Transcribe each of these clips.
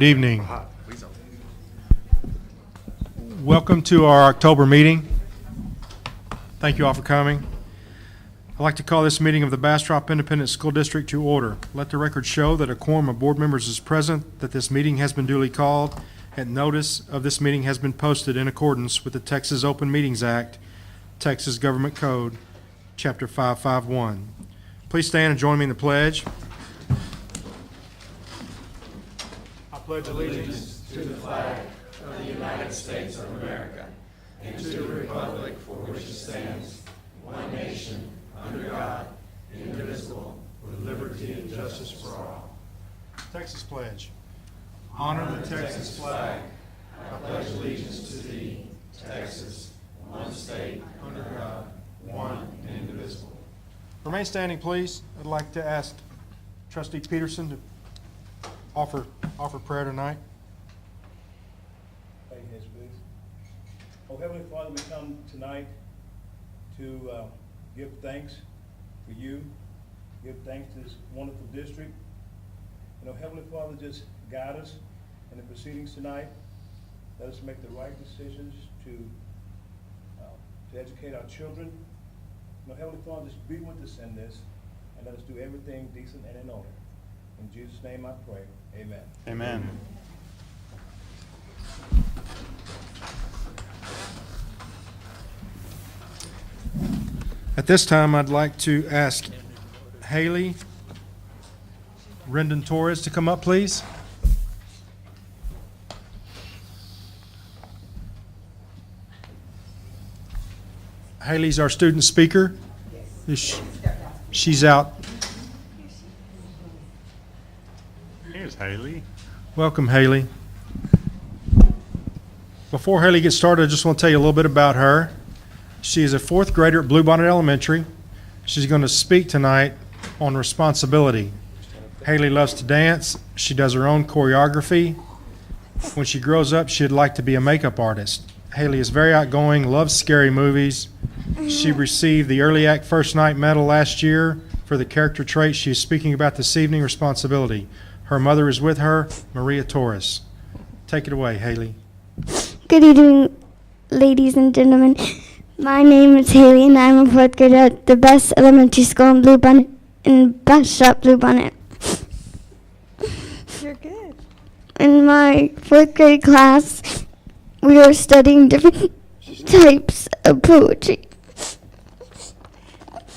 Good evening. Welcome to our October meeting. Thank you all for coming. I'd like to call this meeting of the Bastrop Independent School District to order. Let the record show that a quorum of board members is present, that this meeting has been duly called, and notice of this meeting has been posted in accordance with the Texas Open Meetings Act, Texas Government Code, Chapter 551. Please stand and join me in the pledge. I pledge allegiance to the flag of the United States of America and to the republic for which it stands, one nation, under God, indivisible, with liberty and justice for all. Texas pledge. Honor the Texas flag. I pledge allegiance to thee, Texas, one state, under God, one and indivisible. Remain standing, please. I'd like to ask Trustee Peterson to offer prayer tonight. Thank you, please. Oh, Heavenly Father, we come tonight to give thanks for you, give thanks to this wonderful district. Heavenly Father, just guide us in the proceedings tonight. Let us make the right decisions to educate our children. Heavenly Father, just be with us in this, and let us do everything decent and in order. In Jesus' name I pray. Amen. Amen. At this time, I'd like to ask Haley Rendon Torres to come up, please. Haley's our student speaker. She's out. Here's Haley. Welcome, Haley. Before Haley gets started, I just want to tell you a little bit about her. She is a fourth grader at Bluebonnet Elementary. She's going to speak tonight on responsibility. Haley loves to dance. She does her own choreography. When she grows up, she'd like to be a makeup artist. Haley is very outgoing, loves scary movies. She received the Early Act First Night Medal last year for the character trait she is speaking about this evening, responsibility. Her mother is with her, Maria Torres. Take it away, Haley. Good evening, ladies and gentlemen. My name is Haley, and I'm a fourth grader at the best elementary school in Bastrop, Bluebonnet. You're good. In my fourth grade class, we are studying different types of poetry.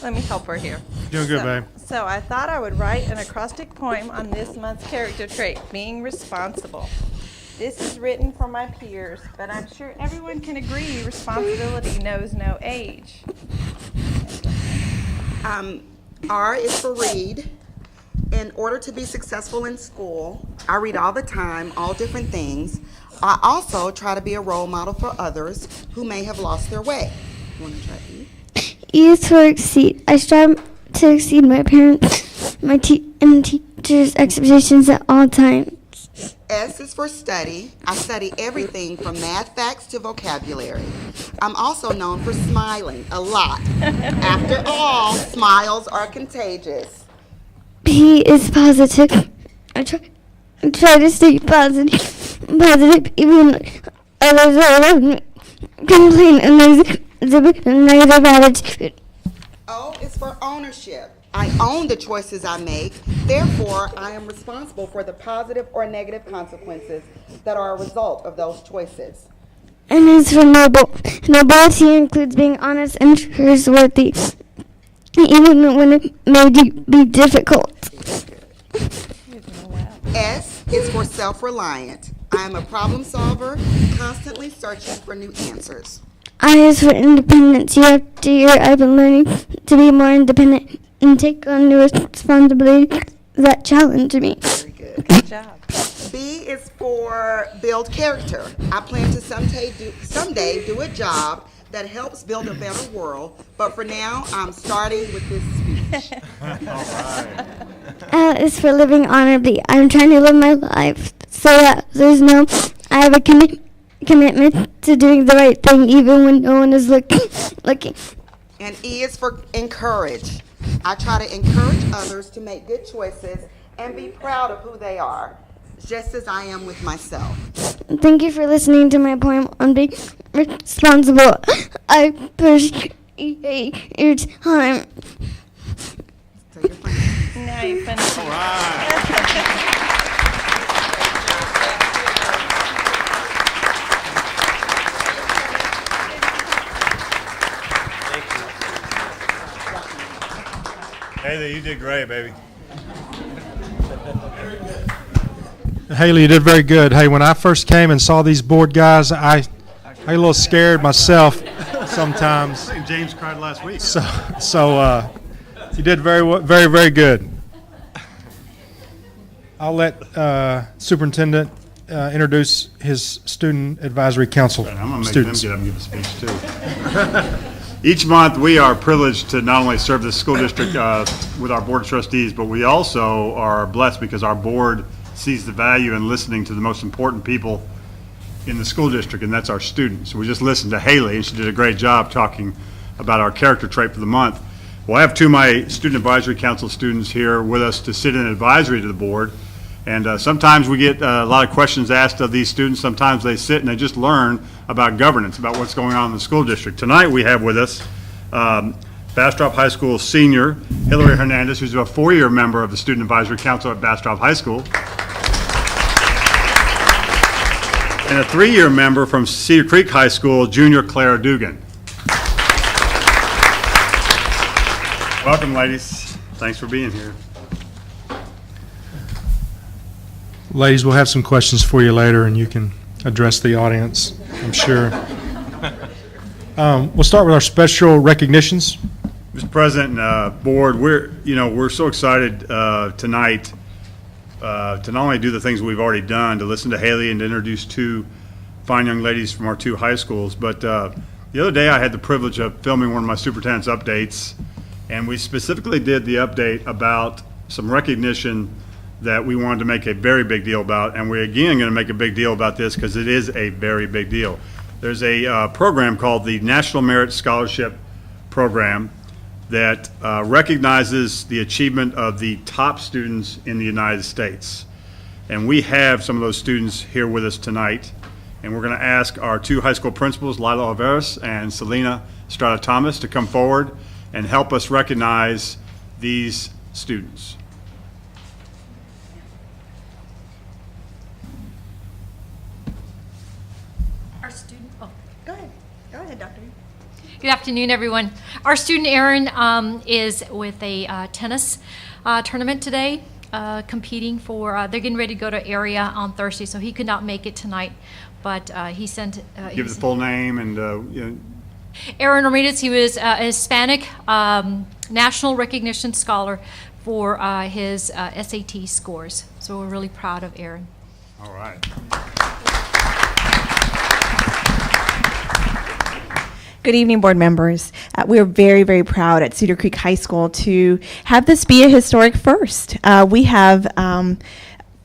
Let me help her here. Doing good, babe. So I thought I would write an acrostic poem on this month's character trait, being responsible. This is written for my peers, but I'm sure everyone can agree responsibility knows no age. R is for read. In order to be successful in school, I read all the time, all different things. I also try to be a role model for others who may have lost their way. You want to try E? E is for exceed. I strive to exceed my parents, and teachers' expectations at all times. S is for study. I study everything from math facts to vocabulary. I'm also known for smiling a lot. After all, smiles are contagious. P is positive. I try to stay positive even when others are complain and exhibit a negative attitude. O is for ownership. I own the choices I make. Therefore, I am responsible for the positive or negative consequences that are a result of those choices. N is for noble. Nobility includes being honest and trustworthy, even when it may be difficult. S is for self-reliant. I am a problem solver, constantly searching for new answers. I is for independence. Year after year, I've been learning to be more independent and take on new responsibilities that challenge me. Very good. Good job. B is for build character. I plan to someday do a job that helps build a better world, but for now, I'm starting with this speech. L is for living honorably. I'm trying to live my life so that I have a commitment to doing the right thing even when no one is looking. And E is for encourage. I try to encourage others to make good choices and be proud of who they are. just as I am with myself. Thank you for listening to my poem on being responsible. I appreciate your time. So you're fine. Now you finish. All right. Haley, you did great, baby. Haley, you did very good. Hey, when I first came and saw these board guys, I get a little scared myself sometimes. I think James cried last week. So you did very good. I'll let Superintendent introduce his Student Advisory Council I'm going to make students. them get up and give a speech, too. Each month, we are privileged to not only serve the school district with our board of trustees, but we also are blessed because our board sees the value in listening to the most important people in the school district, and that's our students. We just listened to Haley, and she did a great job talking about our character trait for the month. Well, I have two of my Student Advisory Council students here with us to sit in advisory to the board, and sometimes we get a lot of questions asked of these students. Sometimes they sit and they just learn about governance, about what's going on in the school district. Tonight we have with us Bastrop High School senior Hillary Hernandez, who's a 4-year member of the Student Advisory Council at Bastrop High School, and a 3-year member from Cedar Creek High School, junior Clara Dugan. Welcome, ladies. Thanks for being here. Ladies, we'll have some questions for you later, and you can address the audience, I'm sure. We'll start with our special recognitions. Mr. President and Board, we're so excited tonight to not only do the things we've already done, to listen to Haley and to introduce two fine young ladies from our two high schools, but the other day I had the privilege of filming one of my superintendent's updates, and we specifically did the update about some recognition that we wanted to make a very big deal about, and we're again going to make a big deal about this because it is a very big deal. There's a program called the National Merit Scholarship Program that recognizes the achievement of the top students in the United States. And we have some of those students here with us tonight, and we're going to ask our two high school principals, Lila Alvarez and Selena Strata Thomas, to come forward and help us recognize these students. Go ahead, Doctor. Good afternoon, everyone. Our student Aaron is with a tennis tournament today, competing for. They're getting ready to go to area on Thursday, so he could not make it tonight. But he sent. Give the full name and. Aaron Ramirez. He was a Hispanic national recognition scholar for his SAT scores. So we're really proud of Aaron. All right. Good evening, board members. We're very, very proud at Cedar Creek High School to have this be a historic first. We have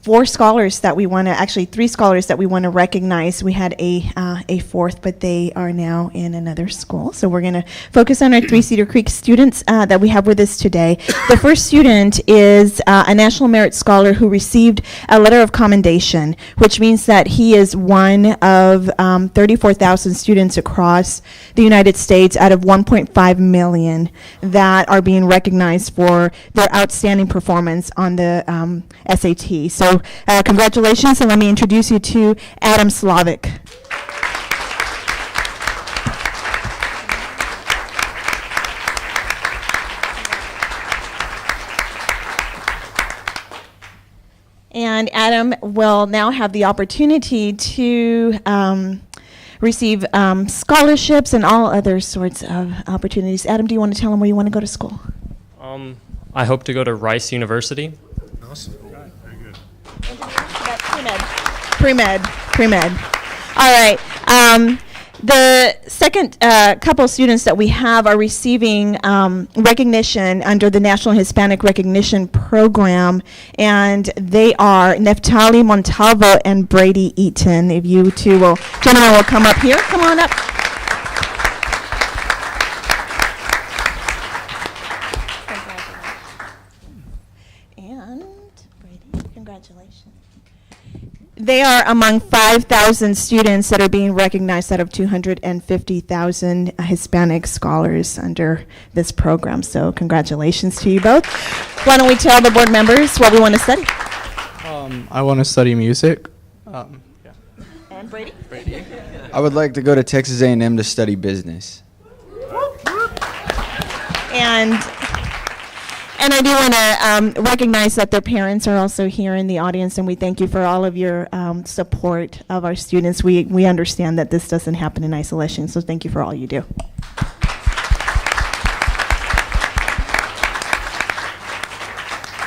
4 scholars that we want to, actually 3 scholars that we want to recognize. We had a fourth, but they are now in another school. So we're going to focus on our 3 Cedar Creek students that we have with us today. The first student is a National Merit Scholar who received a letter of commendation, which means that he is one of 34,000 students across the United States out of 1.5 million that are being recognized for their outstanding performance on the SAT. So congratulations, and let me introduce you to Adam Slavic. And Adam will now have the opportunity to receive scholarships and all other sorts of opportunities. Adam, do you want to tell him where you want to go to school? I hope to go to Rice University. Awesome. Pre-med. All right. The second couple of students that we have are receiving recognition under the National Hispanic Recognition Program, and they are Neftali Montalvo and Brady Eaton. If you two gentlemen will come up here. Come on up. And Brady, congratulations. They are among 5,000 students that are being recognized out of 250,000 Hispanic scholars under this program. So congratulations to you both. Why don't we tell the board members what we want to study? I want to study music. And Brady? I would like to go to Texas A&M to study business. And I do want to recognize that their parents are also here in the audience, and we thank you for all of your support of our students. We understand that this doesn't happen in isolation, so thank you for all you do.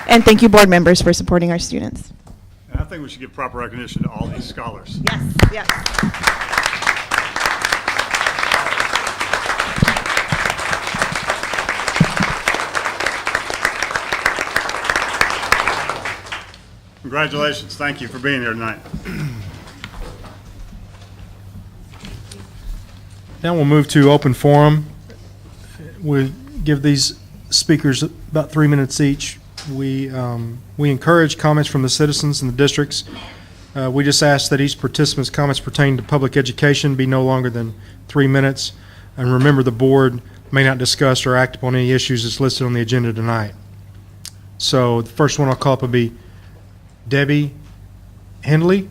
And thank you, board members, for supporting our students. And I think we should give proper recognition to all these scholars. Yes, yes. Congratulations. Thank you for being here tonight. Now we'll move to open forum. We give these speakers about 3 minutes each. We encourage comments from the citizens in the districts. We just ask that each participant's comments pertaining to public education be no longer than 3 minutes. And remember, the board may not discuss or act upon any issues that's listed on the agenda tonight. So the first one I'll call up will be Debbie Hindley.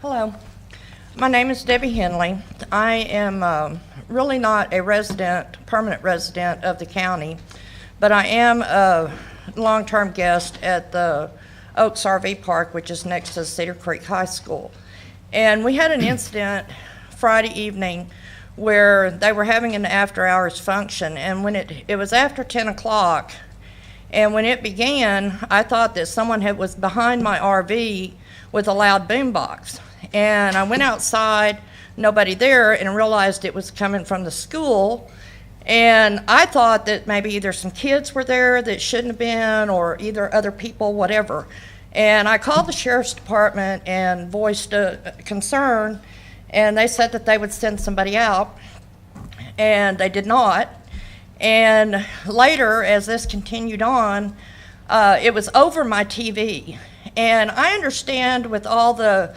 Hello, my name is Debbie Henley. I am really not a permanent resident of the county, but I am a long-term guest at the Oaks RV Park, which is next to Cedar Creek High School. And we had an incident Friday evening where they were having an after-hours function, and when it was after 10 o'clock, and when it began, I thought that someone was behind my RV with a loud boombox. And I went outside, nobody there, and realized it was coming from the school. And I thought that maybe either some kids were there that shouldn't have been, or either other people, whatever. And I called the sheriff's department and voiced a concern, and they said that they would send somebody out, and they did not. And later, as this continued on, it was over my TV. And I understand with all the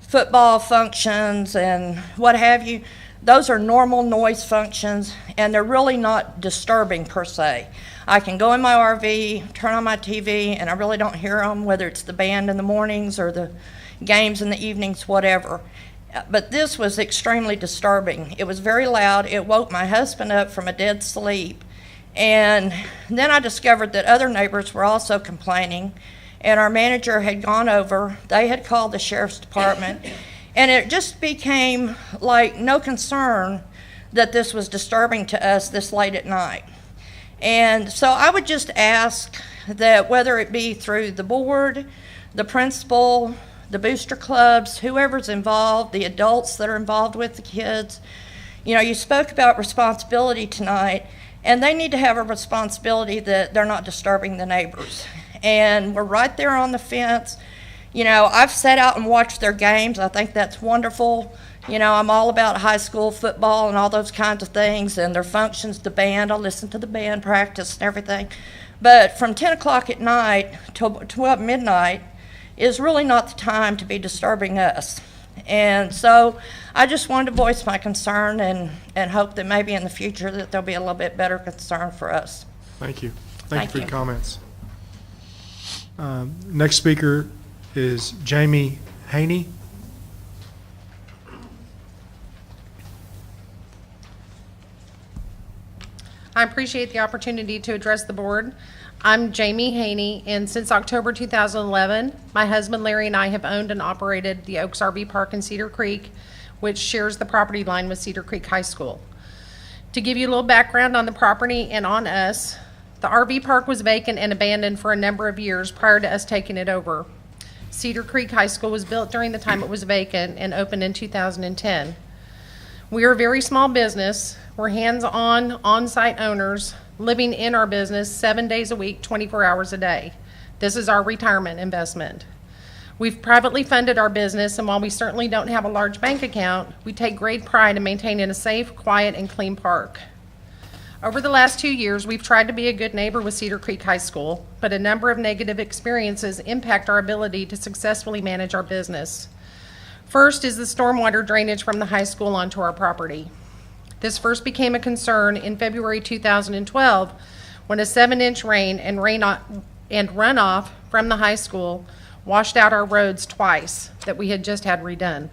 football functions and what have you, those are normal noise functions, and they're really not disturbing per se. I can go in my RV, turn on my TV, and I really don't hear them, whether it's the band in the mornings or the games in the evenings, whatever. But this was extremely disturbing. It was very loud. It woke my husband up from a dead sleep. And then I discovered that other neighbors were also complaining, and our manager had gone over. They had called the sheriff's department, and it just became like no concern that this was disturbing to us this late at night. And so I would just ask that whether it be through the board, the principal, the booster clubs, whoever's involved, the adults that are involved with the kids, you know, you spoke about responsibility tonight, and they need to have a responsibility that they're not disturbing the neighbors. And we're right there on the fence. You know, I've sat out and watched their games. I think that's wonderful. You know, I'm all about high school football and all those kinds of things, and their functions, the band. I listen to the band practice and everything. But from 10 o'clock at night till 12 midnight is really not the time to be disturbing us. And so I just wanted to voice my concern and hope that maybe in the future that there'll be a little bit better concern for us. Thank you. Thank you for your you. comments. Next speaker is Jamie Haney. I appreciate the opportunity to address the board. I'm Jamie Haney, and since October 2011, my husband Larry and I have owned and operated the Oaks RV Park in Cedar Creek, which shares the property line with Cedar Creek High School. To give you a little background on the property and on us, the RV park was vacant and abandoned for a number of years prior to us taking it over. Cedar Creek High School was built during the time it was vacant and opened in 2010. We are a very small business. We're hands-on, on-site owners living in our business 7 days a week, 24 hours a day. This is our retirement investment. We've privately funded our business, and while we certainly don't have a large bank account, we take great pride in maintaining a safe, quiet, and clean park. Over the last 2 years, we've tried to be a good neighbor with Cedar Creek High School, but a number of negative experiences impact our ability to successfully manage our business. First is the stormwater drainage from the high school onto our property. This first became a concern in February 2012 when a 7-inch rain and runoff from the high school washed out our roads twice that we had just had redone.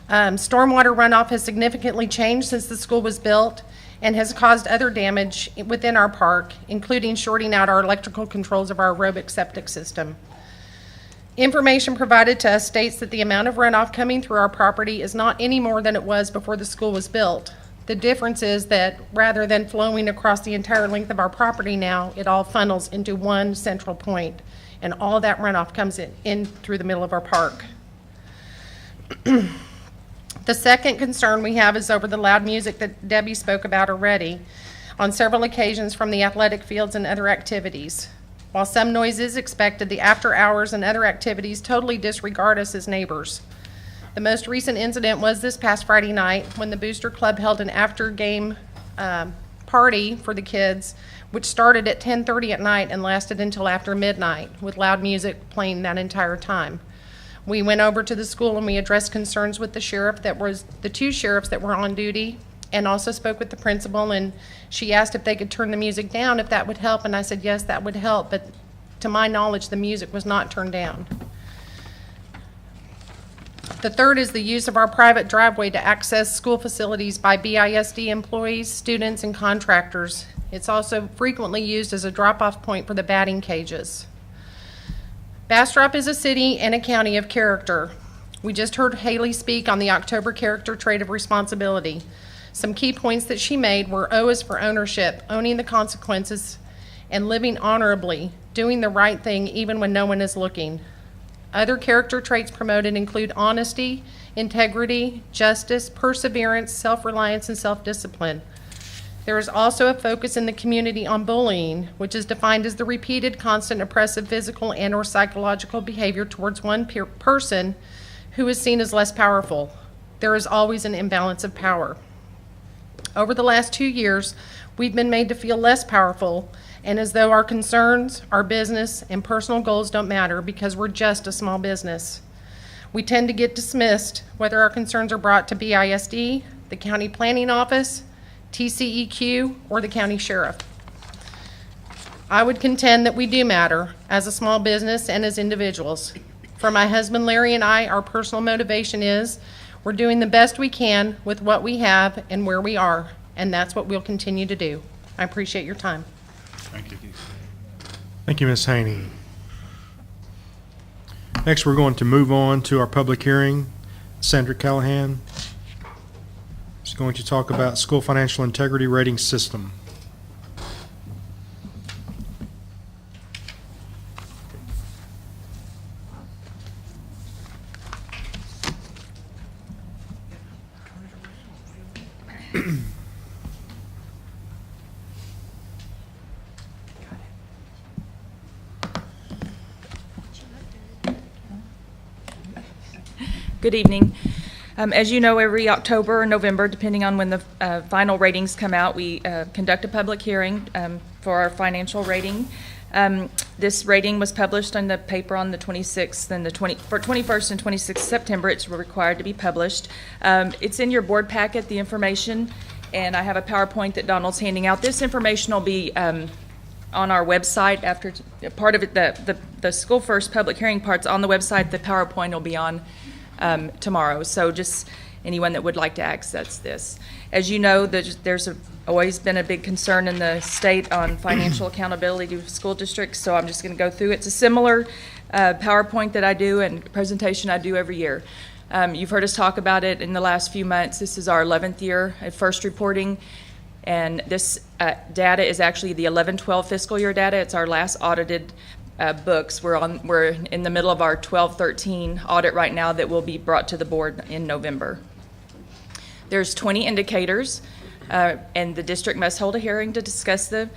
Stormwater runoff has significantly changed since the school was built and has caused other damage within our park, including shorting out our electrical controls of our aerobic septic system. Information provided to us states that the amount of runoff coming through our property is not any more than it was before the school was built. The difference is that rather than flowing across the entire length of our property now, it all funnels into one central point, and all of that runoff comes in through the middle of our park. The second concern we have is over the loud music that Debbie spoke about already on several occasions from the athletic fields and other activities. While some noise is expected, the after hours and other activities totally disregard us as neighbors. The most recent incident was this past Friday night when the Booster Club held an after-game party for the kids, which started at 10:30 at night and lasted until after midnight, with loud music playing that entire time. We went over to the school and we addressed concerns with the two sheriffs that were on duty, and also spoke with the principal, and she asked if they could turn the music down, if that would help, and I said yes, that would help, but to my knowledge the music was not turned down. The third is the use of our private driveway to access school facilities by BISD employees, students, and contractors. It's also frequently used as a drop-off point for the batting cages. Bastrop is a city and a county of character. We just heard Haley speak on the October character trait of responsibility. Some key points that she made were O is for ownership, owning the consequences, and living honorably, doing the right thing even when no one is looking. Other character traits promoted include honesty, integrity, justice, perseverance, self-reliance, and self-discipline. There is also a focus in the community on bullying, which is defined as the repeated, constant, oppressive physical and/or psychological behavior towards one person who is seen as less powerful. There is always an imbalance of power. Over the last 2 years, we've been made to feel less powerful and as though our concerns, our business, and personal goals don't matter because we're just a small business. We tend to get dismissed whether our concerns are brought to BISD, the county planning office, TCEQ, or the county sheriff. I would contend that we do matter as a small business and as individuals. For my husband Larry and I, our personal motivation is we're doing the best we can with what we have and where we are, and that's what we'll continue to do. I appreciate your time. Thank you. Thank you, Ms. Haney. Next, we're going to move on to our public hearing. Sandra Callahan is going to talk about school financial integrity rating system. Good evening. As you know, every October or November, depending on when the final ratings come out, we conduct a public hearing for our financial rating. This rating was published in the paper on the 26th and for 21st and 26th September. It's required to be published. It's in your board packet, the information, and I have a PowerPoint that Donald's handing out. This information will be on our website after part of it. The School First public hearing part's on the website. The PowerPoint will be on tomorrow. So just anyone that would like to access this. As you know, there's always been a big concern in the state on financial accountability to school districts, so I'm just going to go through. It's a similar PowerPoint that I do and presentation I do every year. You've heard us talk about it in the last few months. This is our 11th year at first reporting, and this data is actually the 11-12 fiscal year data. It's our last audited books. We're in the middle of our 12-13 audit right now that will be brought to the board in November. There's 20 indicators, and the district must hold a hearing to discuss the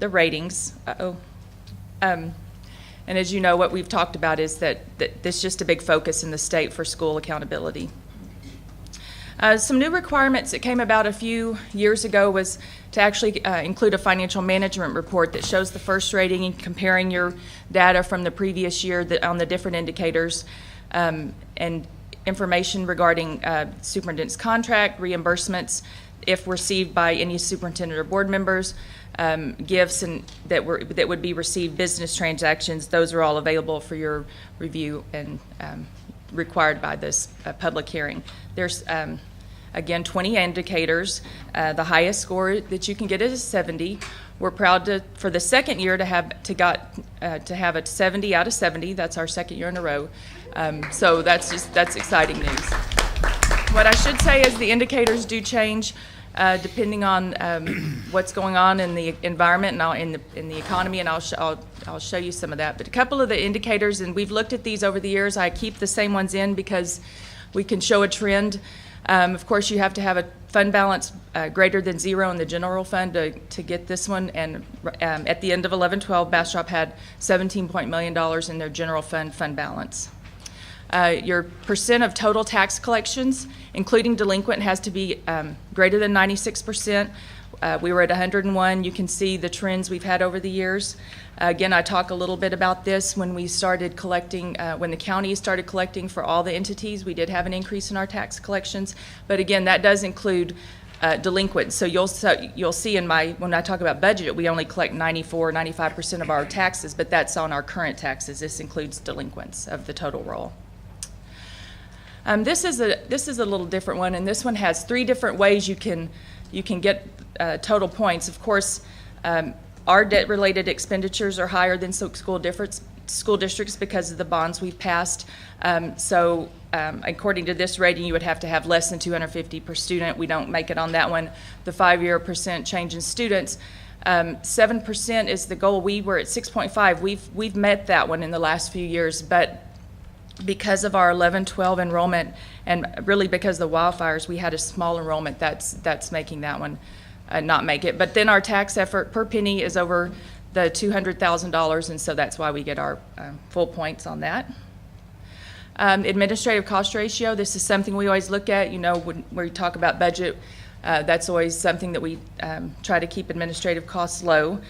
ratings. And as you know, what we've talked about is that this is just a big focus in the state for school accountability. Some new requirements that came about a few years ago was to actually include a financial management report that shows the first rating and comparing your data from the previous year on the different indicators, and information regarding superintendent's contract, reimbursements, if received by any superintendent or board members, gifts that would be received, business transactions. Those are all available for your review and required by this public hearing. There's again 20 indicators. The highest score that you can get is a 70. We're proud to, for the second year, to have a 70 out of 70. That's our second year in a row. So that's exciting news. What I should say is the indicators do change depending on what's going on in the environment and in the economy, and I'll show you some of that. But a couple of the indicators, and we've looked at these over the years. I keep the same ones in because we can show a trend. Of course, you have to have a fund balance greater than 0 in the general fund to get this one. And at the end of 11-12, Bastrop had $17 million in their general fund balance. Your percent of total tax collections, including delinquent, has to be greater than 96%. We were at 101. You can see the trends we've had over the years. Again, I talk a little bit about this when we started collecting, when the county started collecting for all the entities. We did have an increase in our tax collections, but again, that does include delinquent. So you'll see when I talk about budget, we only collect 95% of our taxes, but that's on our current taxes. This includes delinquents of the total roll. This is a little different one, and this one has 3 different ways you can get total points. Of course, our debt-related expenditures are higher than school districts because of the bonds we've passed. According to this rating, you would have to have less than 250 per student. We don't make it on that one. The 5-year percent change in students, 7% is the goal. We were at 6.5. We've met that one in the last few years, but because of our 11-12 enrollment, and really because of the wildfires, we had a small enrollment that's making that one not make it. But then our tax effort per penny is over the $200,000, and so that's why we get our full points on that. Administrative cost ratio, this is something we always look at. When we talk about budget, that's always something that we try to keep administrative costs low.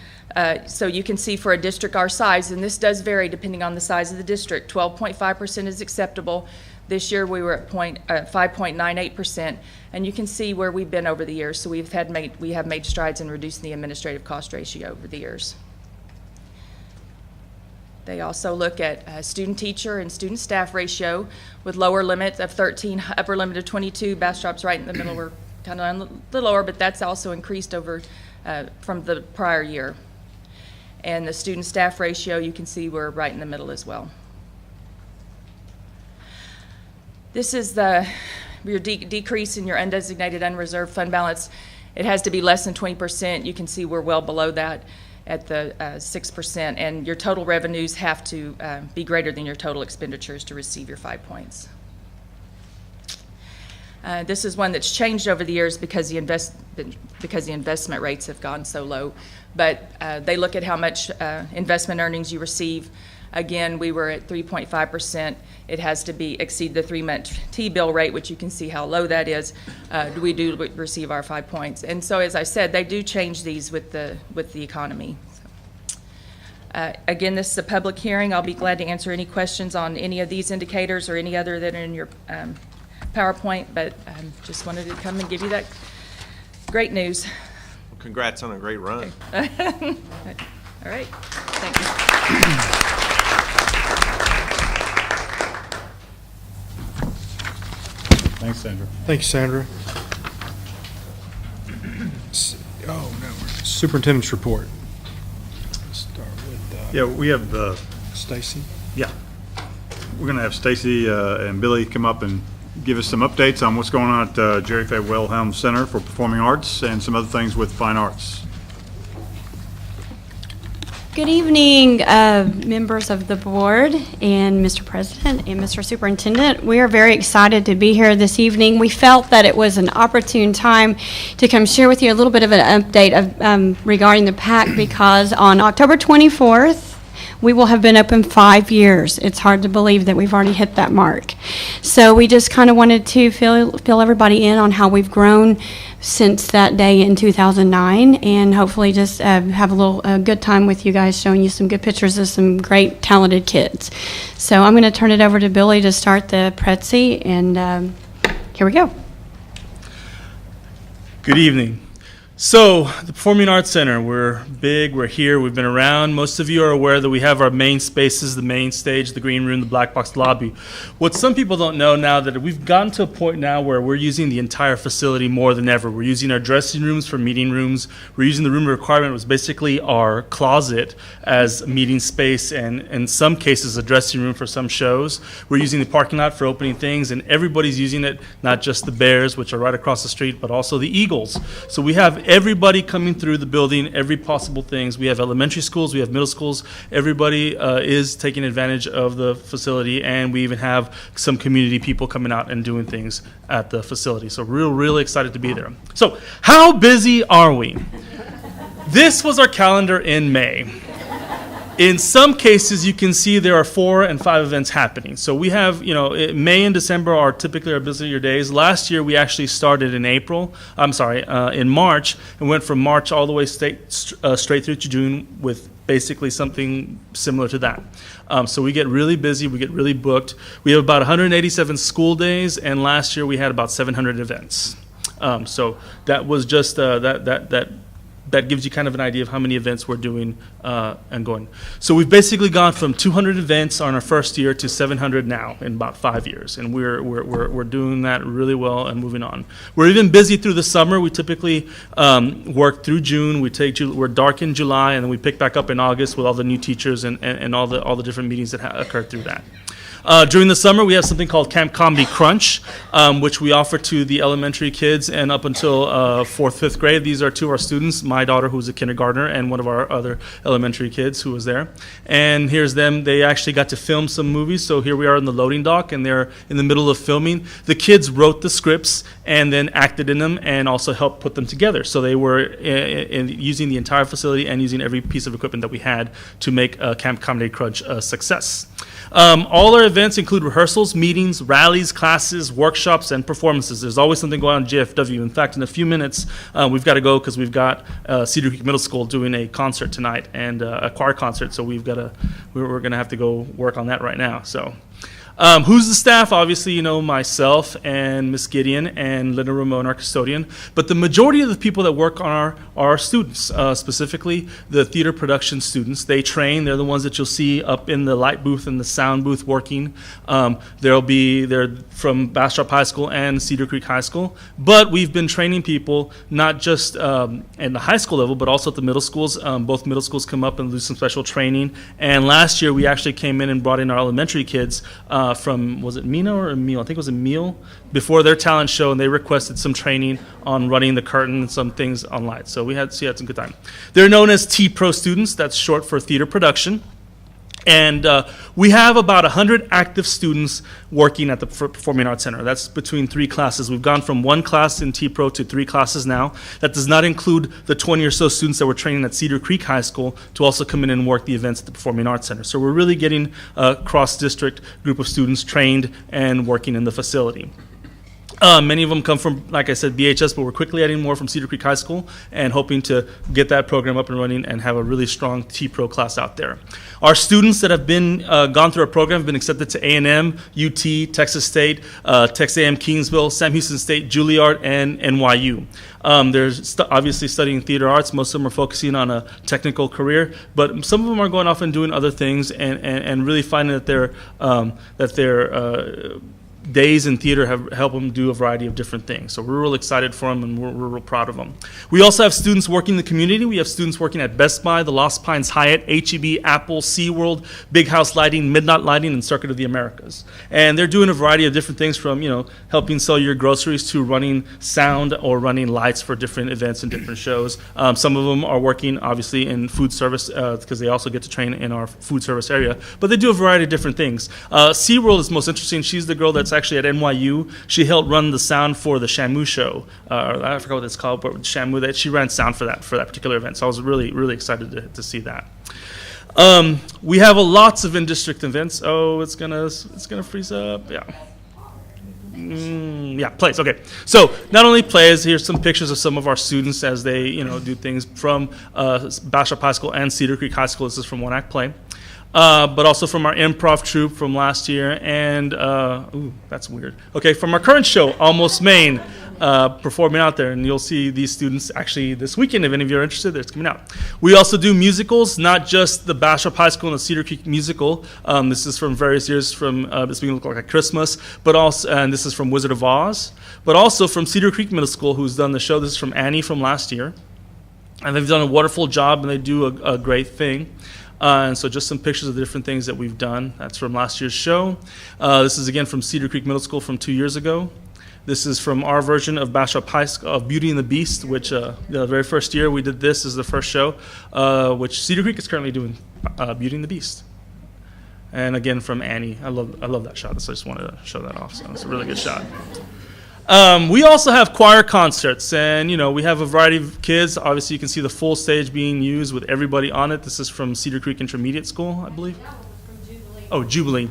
So you can see for a district our size, and this does vary depending on the size of the district, 12.5% is acceptable. This year we were at 5.98%, and you can see where we've been over the years. So we have made strides in reducing the administrative cost ratio over the years. They also look at student-teacher and student-staff ratio with lower limits of 13, upper limit of 22. Bastrop's right in the middle. We're kind of a little lower, but that's also increased over from the prior year. And the student-staff ratio, you can see we're right in the middle as well. This is your decrease in your undesignated unreserved fund balance. It has to be less than 20%. You can see we're well below that at the 6%. And your total revenues have to be greater than your total expenditures to receive your 5 points. This is one that's changed over the years because the investment rates have gone so low. But they look at how much investment earnings you receive. Again, we were at 3.5%. It has to exceed the 3-month T-bill rate, which you can see how low that is. We do receive our 5 points. And so, as I said, they do change these with the economy. Again, this is a public hearing. I'll be glad to answer any questions on any of these indicators or any other that are in your PowerPoint, but just wanted to come and give you that great news. Well, congrats on a great run. Okay. All right. Thank you. Thanks, Sandra. Thank you, Sandra. Superintendent's report. Start with Yeah, we have Stacy. Yeah, we're going to have Stacy and Billy come up and give us some updates on what's going on at Jerry Fay Wilhelm Center for Performing Arts and some other things with fine arts. Good evening, members of the board and Mr. President and Mr. Superintendent. We are very excited to be here this evening. We felt that it was an opportune time to come share with you a little bit of an update of, regarding the PAC, because on October 24th, We will have been open 5 years. It's hard to believe that we've already hit that mark. So we just kind of wanted to fill everybody in on how we've grown since that day in 2009, and hopefully just have a little good time with you guys, showing you some good pictures of some great, talented kids. So I'm going to turn it over to Billy to start the Prezi, and here we go. Good evening. So, the Performing Arts Center, we're big, we're here, we've been around. Most of you are aware that we have our main spaces, the main stage, the green room, the black box lobby. What some people don't know now, that we've gotten to a point now where we're using the entire facility more than ever. We're using our dressing rooms for meeting rooms. We're using the room requirement, was basically our closet as meeting space, and in some cases a dressing room for some shows. We're using the parking lot for opening things, and everybody's using it, not just the Bears, which are right across the street, but also the Eagles. So we have everybody coming through the building, every possible things. We have elementary schools, we have middle schools. Everybody is taking advantage of the facility, and we even have some community people coming out and doing things at the facility. So we're really excited to be there. So how busy are we? This was our calendar in May. In some cases, you can see there are 4 and 5 events happening. So we have, May and December are typically our busier days. Last year, we actually started in in March, and went from March all the way straight through to June with basically something similar to that. So we get really busy, we get really booked. We have about 187 school days, and last year we had about 700 events. So that was just that gives you kind of an idea of how many events we're doing and going. So we've basically gone from 200 events on our first year to 700 now in about 5 years, and we're doing that really well and moving on. We're even busy through the summer. We typically work through June. We're dark in July, and then we pick back up in August with all the new teachers and all the different meetings that occur through that. During the summer, we have something called Camp Comedy Crunch, which we offer to the elementary kids and up until 4th, 5th grade. These are 2 of our students, my daughter, who's a kindergartner, and one of our other elementary kids who was there. And here's them. They actually got to film some movies. So here we are in the loading dock, and they're in the middle of filming. The kids wrote the scripts and then acted in them and also helped put them together. So they were using the entire facility and using every piece of equipment that we had to make Camp Comedy Crunch a success. All our events include rehearsals, meetings, rallies, classes, workshops, and performances. There's always something going on in JFW. In fact, in a few minutes, we've got to go because we've got Cedar Creek Middle School doing a concert tonight, and a choir concert, so we're going to have to go work on that right now. So. Who's the staff? Obviously, myself and Miss Gideon and Linda Ramon, our custodian. But the majority of the people that work on our students, specifically the theater production students. They train. They're the ones that you'll see up in the light booth and the sound booth working. They're from Bastrop High School and Cedar Creek High School. But we've been training people not just in the high school level, but also at the middle schools. Both middle schools come up and do some special training. And last year, we actually came in and brought in our elementary kids from, was it Mina or Emil? I think it was Emil, before their talent show, and they requested some training on running the curtain and some things on lights. So we had some good time. They're known as T-Pro students. That's short for theater production. And we have about 100 active students working at the Performing Arts Center. That's between 3 classes. We've gone from 1 class in T-Pro to 3 classes now. That does not include the 20 or so students that were training at Cedar Creek High School to also come in and work the events at the Performing Arts Center. So we're really getting a cross-district group of students trained and working in the facility. Many of them come from, like I said, BHS, but we're quickly adding more from Cedar Creek High School and hoping to get that program up and running and have a really strong T-Pro class out there. Our students that have been gone through our program have been accepted to A&M, UT, Texas State, Texas A&M Kingsville, Sam Houston State, Juilliard, and NYU. They're obviously studying theater arts. Most of them are focusing on a technical career, but some of them are going off and doing other things and really finding that they're days in theater have helped them do a variety of different things. So we're real excited for them, and we're real proud of them. We also have students working in the community. We have students working at Best Buy, the Lost Pines Hyatt, HEB, Apple, SeaWorld, Big House Lighting, Midnight Lighting, and Circuit of the Americas. And they're doing a variety of different things, from helping sell your groceries to running sound or running lights for different events and different shows. Some of them are working obviously in food service because they also get to train in our food service area. But they do a variety of different things. SeaWorld is most interesting. She's the girl that's actually at NYU. She helped run the sound for the Shamu show. I forgot what it's called, but Shamu, that she ran sound for that particular event. So I was really, really excited to see that. We have lots of in-district events. Oh, it's gonna freeze up. Yeah. Yeah, plays. Okay. So not only plays, here's some pictures of some of our students as they, do things from Bastrop High School and Cedar Creek High School. This is from One Act Play. But also from our improv troupe from last year, and ooh, that's weird. Okay, from our current show, Almost Maine, performing out there, and you'll see these students actually this weekend. If any of you are interested, it's coming out. We also do musicals, not just the Bastrop High School and the Cedar Creek musical. This is from various years, from This Week Look Like Christmas, but also, and this is from Wizard of Oz, but also from Cedar Creek Middle School, who's done the show. This is from Annie from last year, and they've done a wonderful job, and they do a great thing. And so just some pictures of the different things that we've done. That's from last year's show. This is again from Cedar Creek Middle School from 2 years ago. This is from our version of Bastrop High School, of Beauty and the Beast, which the very first year we did this as the first show, which Cedar Creek is currently doing Beauty and the Beast. And again from Annie. I love that shot, so I just wanted to show that off. So it's a really good shot. We also have choir concerts, and we have a variety of kids. Obviously, you can see the full stage being used with everybody on it. This is from Cedar Creek Intermediate School, I believe. Oh, Jubilee.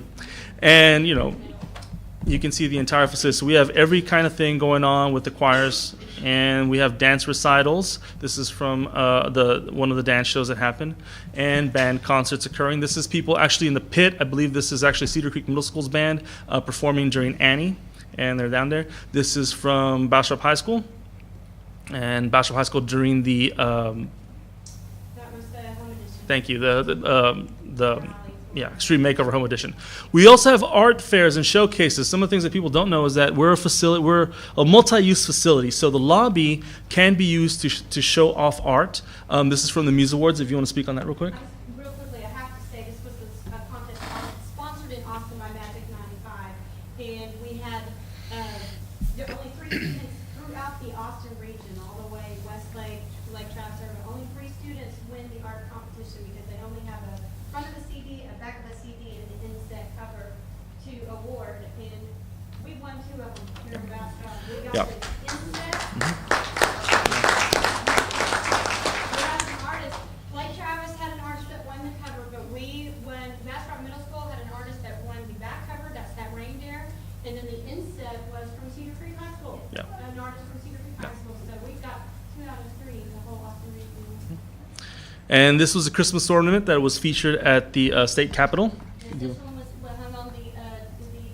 And you can see the entire facility. So we have every kind of thing going on with the choirs, and we have dance recitals. This is from one of the dance shows that happened, and band concerts occurring. This is people actually in the pit. I believe this is actually Cedar Creek Middle School's band performing during Annie. And they're down there. This is from Bastrop High School, and Bastrop High School during the. That was the home edition. Thank you. Extreme Makeover Home Edition. We also have art fairs and showcases. Some of the things that people don't know is that we're a multi-use facility. So the lobby can be used to show off art. This is from the Muse Awards. If you want to speak on that real quick. Real quickly, I have to say this was a contest sponsored in Austin by Magic 95, and we had. There are only 3 students throughout the Austin region, all the way Westlake, Lake Travis, only 3 students win the art competition because they only have a front of a CD, a back of a CD, and an inset cover to award. And we won 2 of them here in Bastrop. We got the inset. We had some artists. Lake Travis had an artist that won the cover, but we won. Bastrop Middle School had an artist that won the back cover. That's that reindeer. And then the inset was from Cedar Creek High School. Yeah. An artist from Cedar Creek High School. So we've got 2 out of 3 in the whole Austin region. And this was a Christmas ornament that was featured at the state capitol. And this one was hung on the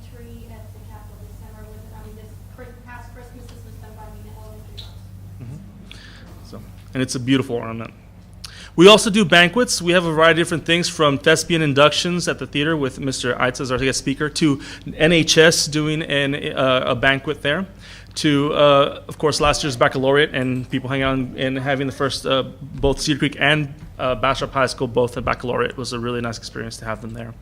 tree at the Capitol this summer. This past Christmas, this was done by the elementary arts. And it's a beautiful ornament. We also do banquets. We have a variety of different things, from thespian inductions at the theater with Mr. Eitz as our guest speaker, to NHS doing a banquet there, to, of course, last year's baccalaureate and people hanging out and having the first, both Cedar Creek and Bastrop High School, both at baccalaureate. It was a really nice experience to have them there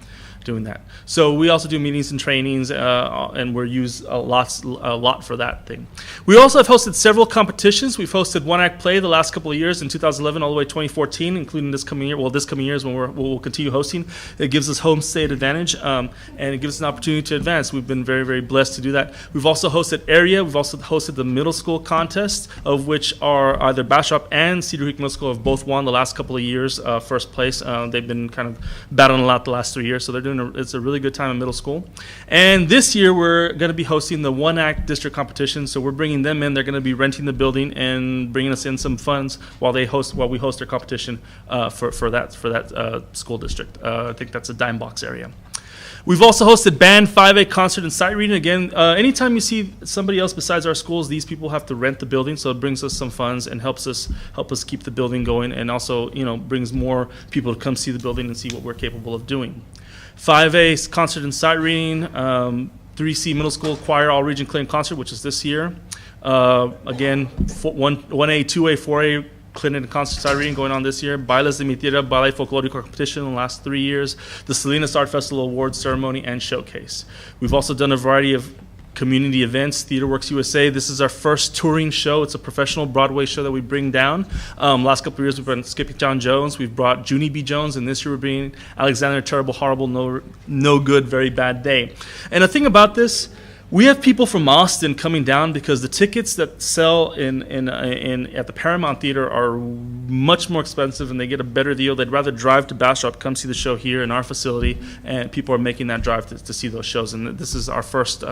doing that. So we also do meetings and trainings, and we're used a lot for that thing. We also have hosted several competitions. We've hosted One Act Play the last couple of years, in 2011 all the way to 2014, including this coming year. Well, this coming year is when we'll continue hosting. It gives us home state advantage, and it gives us an opportunity to advance. We've been very, very blessed to do that. We've also hosted area. We've also hosted the middle school contest, of which are either Bastrop and Cedar Creek Middle School have both won the last couple of years, first place. They've been kind of battling a lot the last 3 years, so they're doing it's a really good time in middle school. And this year we're going to be hosting the One Act district competition, so we're bringing them in. They're going to be renting the building and bringing us in some funds while we host their competition for that school district. I think that's a dime box area. We've also hosted band 5A concert and sight reading. Again, anytime you see somebody else besides our schools, these people have to rent the building, so it brings us some funds and help us keep the building going, and also brings more people to come see the building and see what we're capable of doing. 5A concert and sight reading, 3C middle school choir all region clearing concert, which is this year. Again, 1A, 2A, 4A clinic and concert sight reading going on this year. Bailes de mi tierra, ballet folklorico competition in the last 3 years. The Salinas Art Festival Awards ceremony and showcase. We've also done a variety of community events. TheaterWorks USA. This is our first touring show. It's a professional Broadway show that we bring down. Last couple of years we've been Skippy John Jones. We've brought Junie B. Jones, and this year we're bringing Alexander Terrible, Horrible, No Good, Very Bad Day. And the thing about this, We have people from Austin coming down because the tickets that sell at the Paramount Theater are much more expensive, and they get a better deal. They'd rather drive to Bastrop, come see the show here in our facility, and people are making that drive to see those shows. And this is our first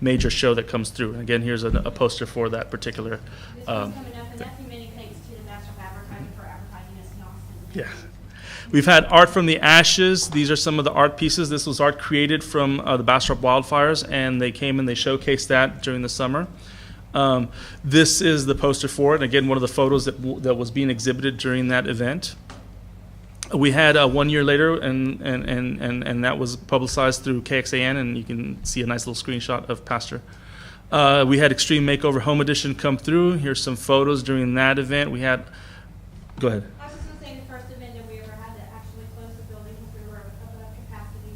major show that comes through. And again, here's a poster for that particular. This one's coming up, and that's in many thanks to the Bastrop Advertising for advertising us in Austin. Yeah. We've had art from the ashes. These are some of the art pieces. This was art created from the Bastrop wildfires, and they came and they showcased that during the summer. This is the poster for it. Again, one of the photos that was being exhibited during that event. We had 1 year later, and that was publicized through KXAN, and you can see a nice little screenshot of Pastor. We had Extreme Makeover Home Edition come through. Here's some photos during that event. We had, go ahead. I was just going to say the first event that we ever had to actually close the building because we were above capacity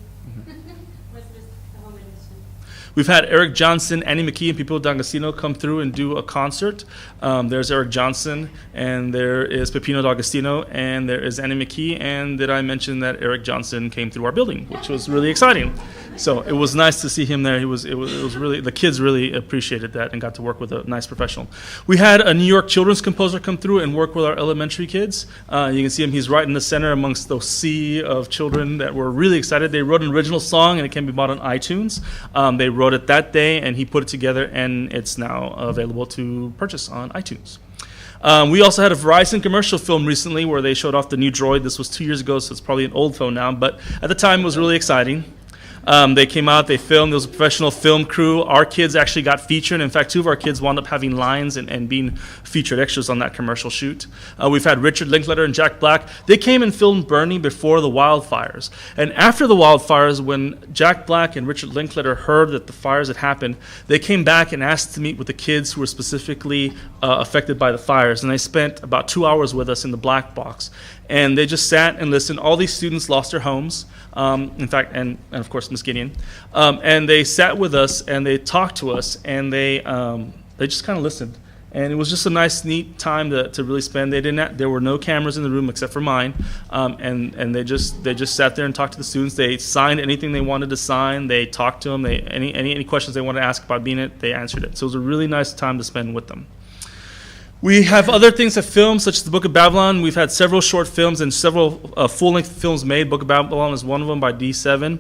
was just the home edition. We've had Eric Johnson, Annie McKee, and people of D'Agostino come through and do a concert. There's Eric Johnson, and there is Pepino D'Agostino, and there is Annie McKee. And did I mention that Eric Johnson came through our building, which was really exciting. So it was nice to see him there. It was really, the kids really appreciated that and got to work with a nice professional. We had a New York children's composer come through and work with our elementary kids. You can see him. He's right in the center amongst those sea of children that were really excited. They wrote an original song, and it can be bought on iTunes. They wrote it that day, and he put it together, and it's now available to purchase on iTunes. We also had a Verizon commercial film recently where they showed off the new Droid. This was 2 years ago, so it's probably an old phone now, but at the time it was really exciting. They came out, they filmed, there was a professional film crew. Our kids actually got featured. In fact, 2 of our kids wound up having lines and being featured extras on that commercial shoot. We've had Richard Linklater and Jack Black. They came and filmed Bernie before the wildfires. And after the wildfires, when Jack Black and Richard Linklater heard that the fires had happened, they came back and asked to meet with the kids who were specifically affected by the fires. And they spent about 2 hours with us in the black box. And they just sat and listened. All these students lost their homes. In fact, and of course, Miss Gideon. And they sat with us and they talked to us, and they just kind of listened. And it was just a nice, neat time to really spend. There were no cameras in the room except for mine. And they just sat there and talked to the students. They signed anything they wanted to sign. They talked to them. Any questions they wanted to ask about being it, they answered it. So it was a really nice time to spend with them. We have other things to film, such as the Book of Babylon. We've had several short films and several full-length films made. Book of Babylon is one of them by D7.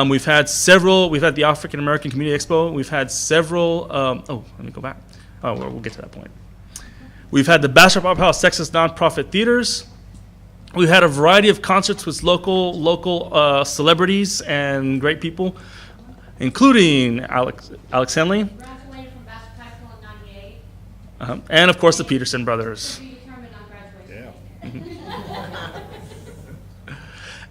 We've had the African American Community Expo. We've had several, let me go back. Oh, we'll get to that point. We've had the Bastrop Opera House Texas nonprofit theaters. We've had a variety of concerts with local celebrities and great people, including Alex Henley. And of course the Peterson brothers.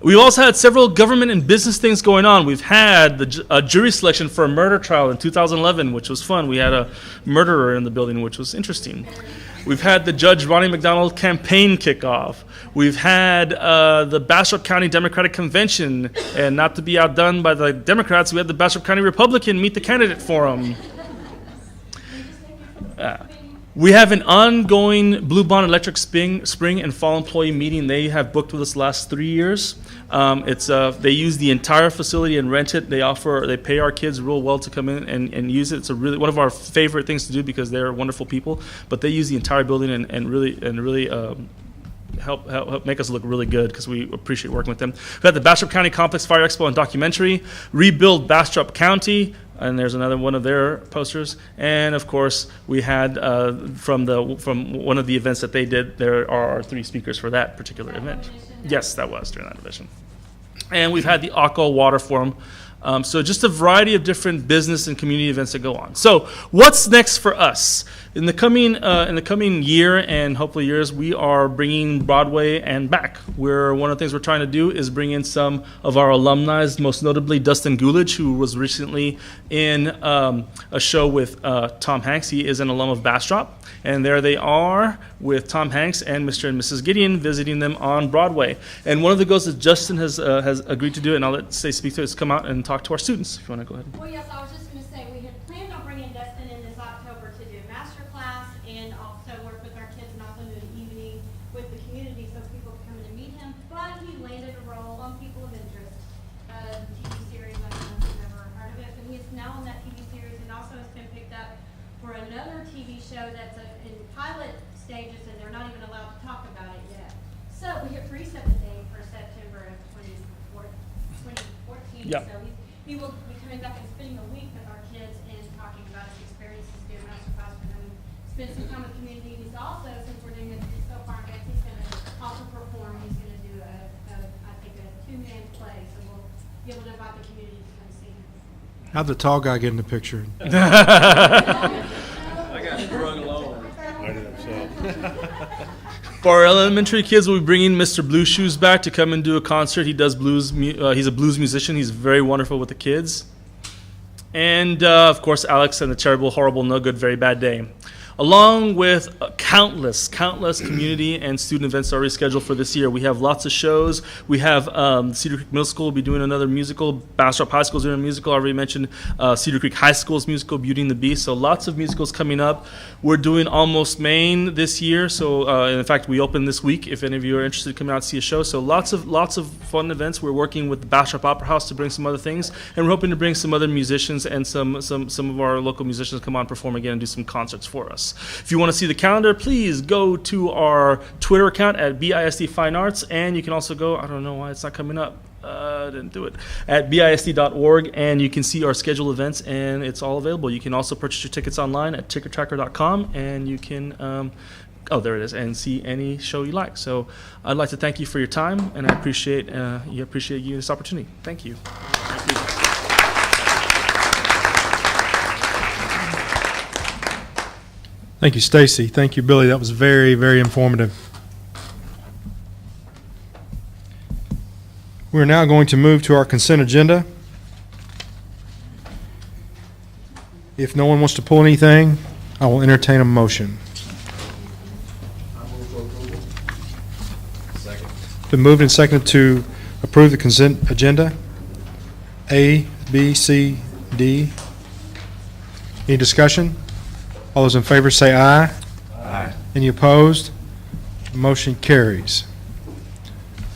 We've also had several government and business things going on. We've had a jury selection for a murder trial in 2011, which was fun. We had a murderer in the building, which was interesting. We've had the Judge Ronnie McDonald campaign kickoff. We've had the Bastrop County Democratic Convention, and not to be outdone by the Democrats, we had the Bastrop County Republican meet the candidate forum. We have an ongoing Blue Bond Electric spring and fall employee meeting. They have booked with us the last 3 years. They use the entire facility and rent it. They pay our kids real well to come in and use it. It's really one of our favorite things to do because they're wonderful people. But they use the entire building and really help make us look really good because we appreciate working with them. We had the Bastrop County Complex Fire Expo and documentary, Rebuild Bastrop County, and there's another one of their posters. And of course, we had from one of the events that they did, there are our 3 speakers for that particular event. Yes, that was during that edition. And we've had the Aqua Water Forum. So just a variety of different business and community events that go on. So what's next for us? In the coming year and hopefully years, we are bringing Broadway and back. One of the things we're trying to do is bring in some of our alumni, most notably Dustin Gulich, who was recently in a show with Tom Hanks. He is an alum of Bastrop. And there they are with Tom Hanks and Mr. and Mrs. Gideon visiting them on Broadway. And one of the goals that Justin has agreed to do, and I'll let Stacey speak to it, is come out and talk to our students. If you want to go ahead. Well, yes, I was just going to say we had planned on bringing Dustin in this October to do a master class and also work with our kids and also do an evening with the community so people could come in and meet him. But he landed a role on People of Interest, the TV series. I don't know if you've ever heard of it, but he is now on that TV series and for another TV show that's in pilot stages, and they're not even allowed to talk about it yet. So we have reset the date for September of 2014. Yep. So he will be coming back and spending a week with our kids and talking about his experiences doing masterclass for them and spend some time with the community. He's also, since we're doing it so far in advance, he's going to also perform. He's going to do I think a 2-man play. So we'll be able to invite the community to come see him. How'd the tall guy get in the picture? I got drug along. For our elementary kids, we'll be bringing Mr. Blue Shoes back to come and do a concert. He does blues. He's a blues musician. He's very wonderful with the kids. And, of course, Alex and the Terrible, Horrible, No Good, Very Bad Day. Along with countless community and student events already scheduled for this year. We have lots of shows. We have Cedar Creek Middle School will be doing another musical. Bastrop High School is doing a musical. I already mentioned Cedar Creek High School's musical, Beauty and the Beast. So lots of musicals coming up. We're doing Almost Maine this year. So in fact, we open this week if any of you are interested in coming out to see a show. So lots of fun events. We're working with the Bastrop Opera House to bring some other things. And we're hoping to bring some other musicians and some of our local musicians come on, perform again, and do some concerts for us. If you want to see the calendar, please go to our Twitter account at BISD Fine Arts, and you can also go, I don't know why it's not coming up, didn't do it, at BISD.org, and you can see our scheduled events, and it's all available. You can also purchase your tickets online at tickertracker.com, and you can, oh, there it is, and see any show you like. So I'd like to thank you for your time, and I appreciate you this opportunity. Thank you. Thank you, Stacy. Thank you, Billy. That was very, very informative. We're now going to move to our consent agenda. If no one wants to pull anything, I will entertain a motion. Been moved and seconded to approve the consent agenda. A, B, C, D. Any discussion? All those in favor say aye. Aye. Any opposed? Motion carries.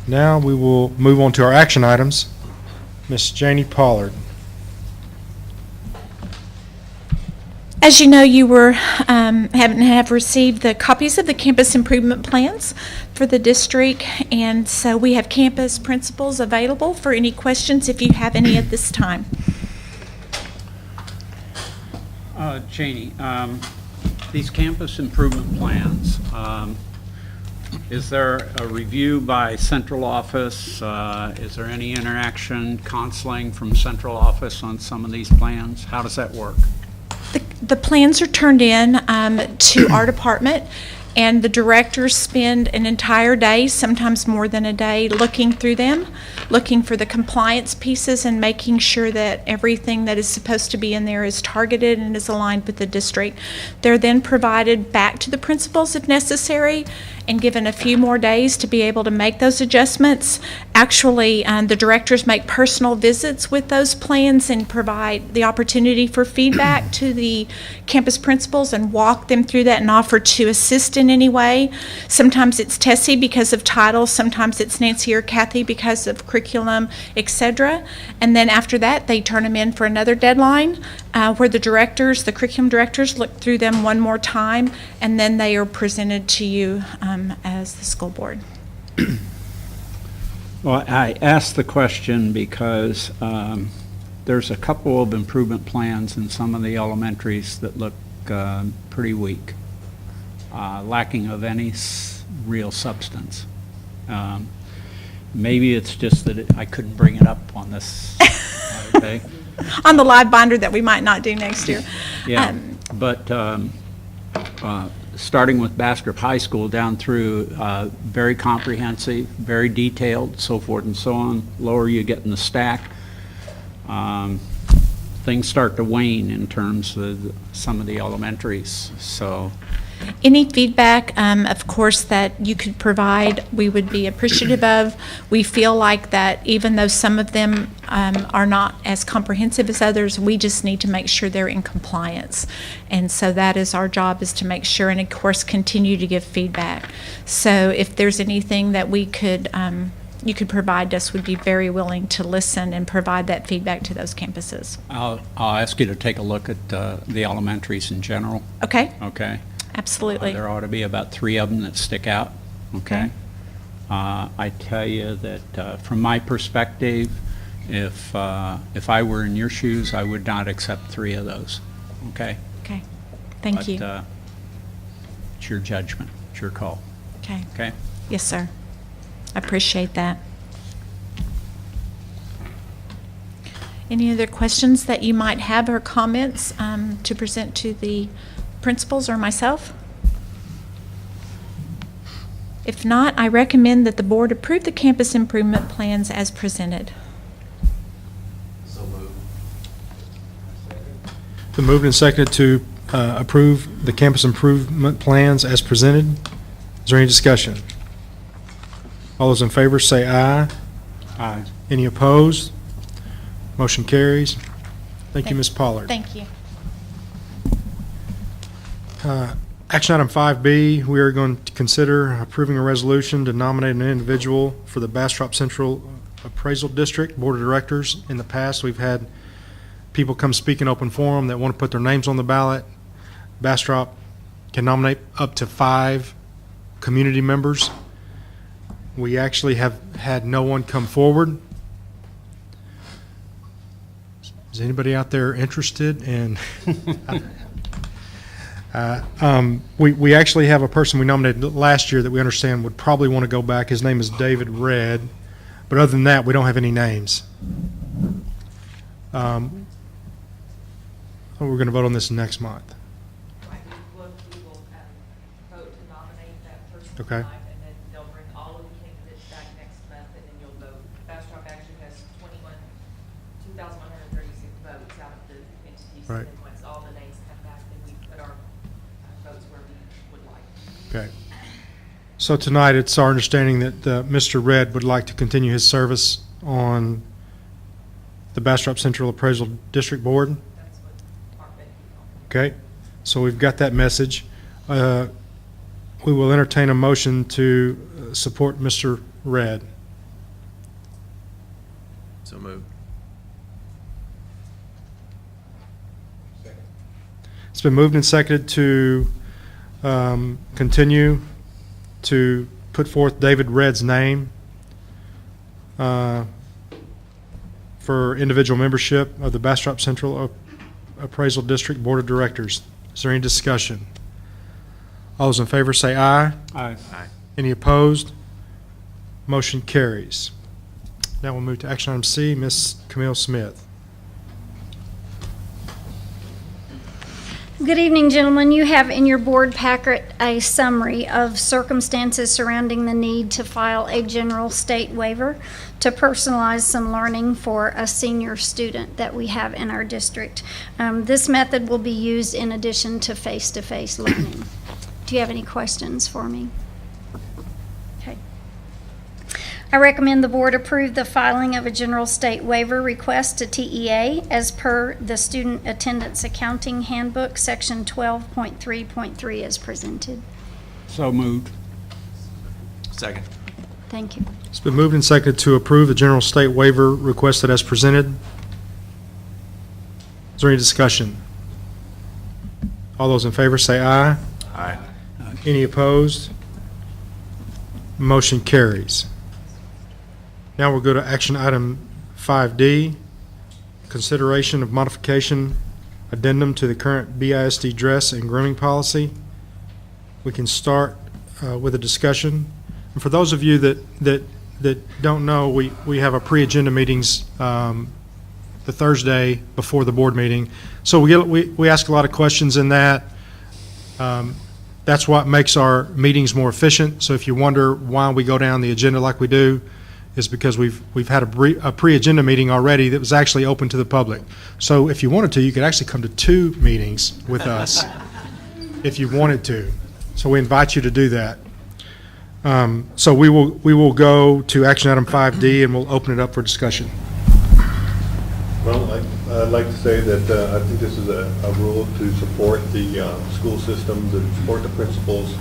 Now we will move on to our action items. Ms. Janie Pollard. As you know, you have received the copies of the campus improvement plans for the district, and so we have campus principals available for any questions if you have any at this time. Janie, these campus improvement plans, is there a review by central office? Is there any interaction, counseling from central office on some of these plans? How does that work? The plans are turned in to our department, and the directors spend an entire day, sometimes more than a day, looking through them, looking for the compliance pieces and making sure that everything that is supposed to be in there is targeted and is aligned with the district. They're then provided back to the principals if necessary and given a few more days to be able to make those adjustments. Actually, the directors make personal visits with those plans and provide the opportunity for feedback to the campus principals and walk them through that and offer to assist in any way. Sometimes it's Tessie because of title, sometimes it's Nancy or Kathy because of curriculum, etc. And then after that, they turn them in for another deadline where the curriculum directors look through them one more time, and then they are presented to you as the school board. Well, I asked the question because there's a couple of improvement plans in some of the elementaries that look pretty weak, lacking of any real substance. Maybe it's just that I couldn't bring it up on this. Okay. On the live binder that we might not do next year. Yeah, but starting with Bastrop High School down through, very comprehensive, very detailed, so forth and so on. Lower you get in the stack, things start to wane in terms of some of the elementaries. So any feedback, of course, that you could provide, we would be appreciative of. We feel like that even though some of them are not as comprehensive as others, we just need to make sure they're in compliance. And so that is our job, is to make sure and, of course, continue to give feedback. So if there's anything that we could you could provide us, would be very willing to listen and provide that feedback to those campuses. I'll ask you to take a look at the elementaries in general. Okay? Okay? Absolutely. There ought to be about 3 of them that stick out. Okay? I tell you that from my perspective, if I were in your shoes, I would not accept 3 of those. Okay? Okay. Thank you. It's your judgment. It's your call. Okay. Okay? Yes, sir. I appreciate that. Any other questions that you might have or comments to present to the principals or myself? If not, I recommend that the board approve the campus improvement plans as presented. Been moved and seconded to approve the campus improvement plans as presented. Is there any discussion? All those in favor say aye. Aye. Any opposed? Motion carries. Thank you, Ms. Pollard. Thank you. Action item 5B, we are going to consider approving a resolution to nominate an individual for the Bastrop Central Appraisal District Board of Directors. In the past, we've had people come speak in open forum that want to put their names on the ballot. Bastrop can nominate up to 5 community members. We actually have had no one come forward. Is anybody out there interested in? We actually have a person we nominated last year that we understand would probably want to go back. His name is David Red. But other than that, we don't have any names. We're going to vote on this next month. Right, we will vote to nominate that person Okay. tonight, and then they'll bring all of the candidates back next month, and then you'll vote. Bastrop actually has 2,136 votes out of the entities. Right. And once all the names come back, then we put our votes where we would like. Okay. So tonight, it's our understanding that Mr. Red would like to continue his service on the Bastrop Central Appraisal District Board. That's what our bid is. Okay, so we've got that message. We will entertain a motion to support Mr. Red. So moved. It's been moved and seconded to continue to put forth David Red's name for individual membership of the Bastrop Central Appraisal District Board of Directors. Is there any discussion? All those in favor say aye. Aye. Aye. Any opposed? Motion carries. Now we'll move to action item C, Ms. Camille Smith. Good evening, gentlemen. You have in your board packet a summary of circumstances surrounding the need to file a general state waiver to personalize some learning for a senior student that we have in our district. This method will be used in addition to face-to-face learning. Do you have any questions for me? Okay. I recommend the board approve the filing of a general state waiver request to TEA as per the Student Attendance Accounting Handbook, Section 12.3.3 as presented. So moved. Second. Thank you. It's been moved and seconded to approve the general state waiver requested as presented. Is there any discussion? All those in favor say aye. Aye. Any opposed? Motion carries. Now we'll go to action item 5D, consideration of modification addendum to the current BISD dress and grooming policy. We can start with a discussion. And for those of you that don't know, we have a pre-agenda meetings the Thursday before the board meeting. So we ask a lot of questions in that. That's what makes our meetings more efficient. So if you wonder why we go down the agenda like we do, is because we've had a pre-agenda meeting already that was actually open to the public. So if you wanted to, you could actually come to 2 meetings with us if you wanted to. So we invite you to do that. So we will go to action item 5D and we'll open it up for discussion. Well, I'd like to say that I think this is a rule to support the school system, to support the principals,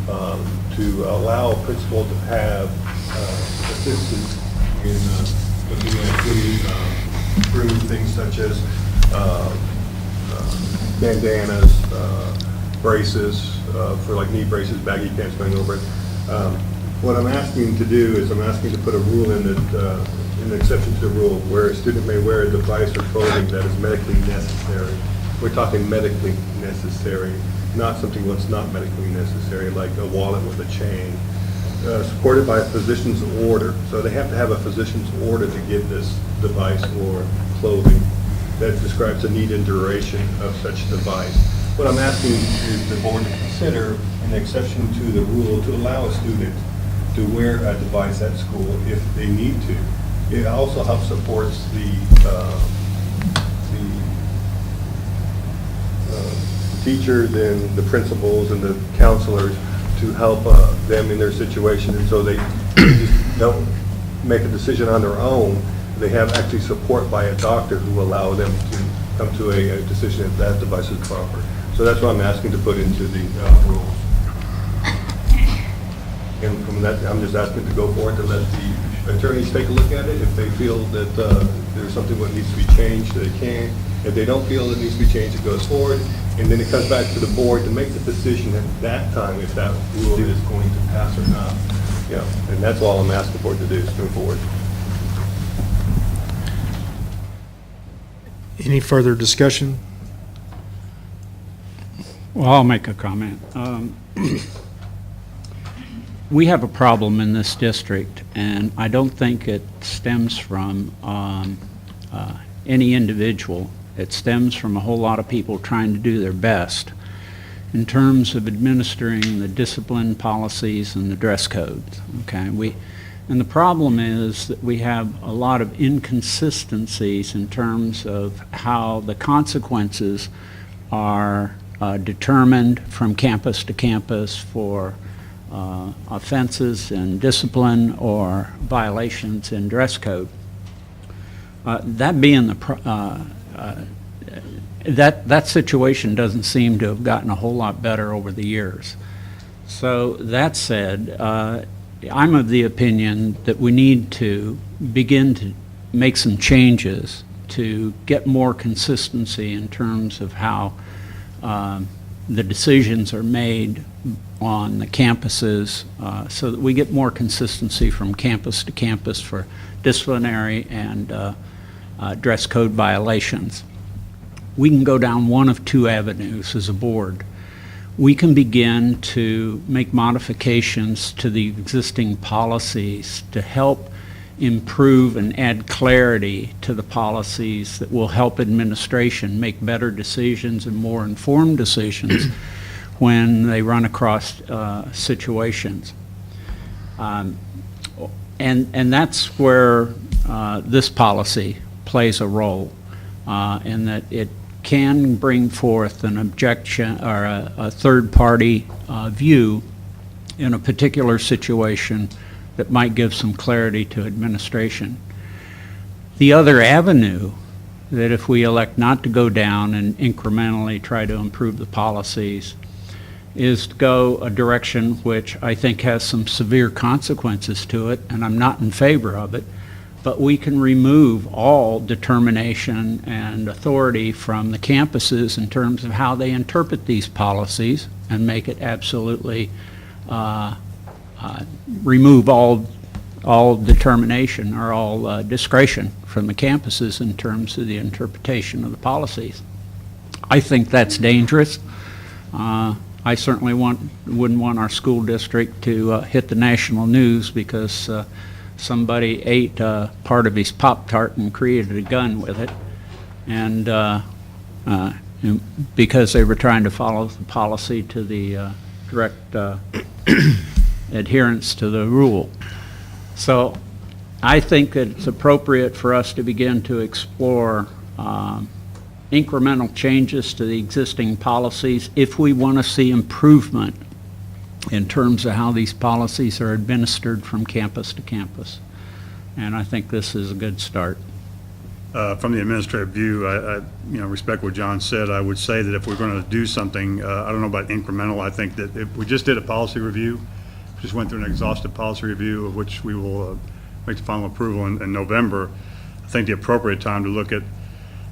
to allow a principal to have assistance in looking at getting through things such as bandanas, braces, for like knee braces, baggy pants going over it. What I'm asking to do is I'm asking to put a rule in that, an exception to the rule where a student may wear a device or clothing that is medically necessary. We're talking medically necessary, not something that's not medically necessary, like a wallet with a chain. Supported by a physician's order. So they have to have a physician's order to get this device or clothing that describes the need and duration of such device. What I'm asking is the board to consider an exception to the rule to allow a student to wear a device at school if they need to. It also helps supports the teachers and the principals and the counselors to help them in their situation, and so they just don't make a decision on their own. They have actually support by a doctor who will allow them to come to a decision if that device is proper. So that's what I'm asking to put into the rules. And from that, I'm just asking to go forward to let the attorneys take a look at it. If they feel that there's something that needs to be changed, they can. If they don't feel it needs to be changed, it goes forward. And then it comes back to the board to make the decision at that time if that rule is going to pass or not. Yeah, and that's all I'm asking for it to do is move forward. Any further discussion? Well, I'll make a comment. We have a problem in this district, and I don't think it stems from any individual. It stems from a whole lot of people trying to do their best in terms of administering the discipline policies and the dress codes. Okay, and the problem is that we have a lot of inconsistencies in terms of how the consequences are determined from campus to campus for offenses in discipline or violations in dress code. That being that situation doesn't seem to have gotten a whole lot better over the years. So that said, I'm of the opinion that we need to begin to make some changes to get more consistency in terms of how the decisions are made on the campuses, so that we get more consistency from campus to campus for disciplinary and dress code violations. We can go down one of two avenues as a board. We can begin to make modifications to the existing policies to help improve and add clarity to the policies that will help administration make better decisions and more informed decisions when they run across situations. And that's where this policy plays a role, in that it can bring forth an objection or a third-party view in a particular situation that might give some clarity to administration. The other avenue that if we elect not to go down and incrementally try to improve the policies is to go a direction which I think has some severe consequences to it, and I'm not in favor of it, but we can remove all determination and authority from the campuses in terms of how they interpret these policies and make it absolutely remove all determination or all discretion from the campuses in terms of the interpretation of the policies. I think that's dangerous. I certainly wouldn't want our school district to hit the national news because somebody ate part of his Pop-Tart and created a gun with it, and because they were trying to follow the policy to the direct adherence to the rule. So I think that it's appropriate for us to begin to explore incremental changes to the existing policies if we want to see improvement in terms of how these policies are administered from campus to campus. And I think this is a good start. From the administrative view, I respect what John said. I would say that if we're going to do something, I don't know about incremental. I think that if we just did a policy review, just went through an exhaustive policy review of which we will make the final approval in November, I think the appropriate time to look at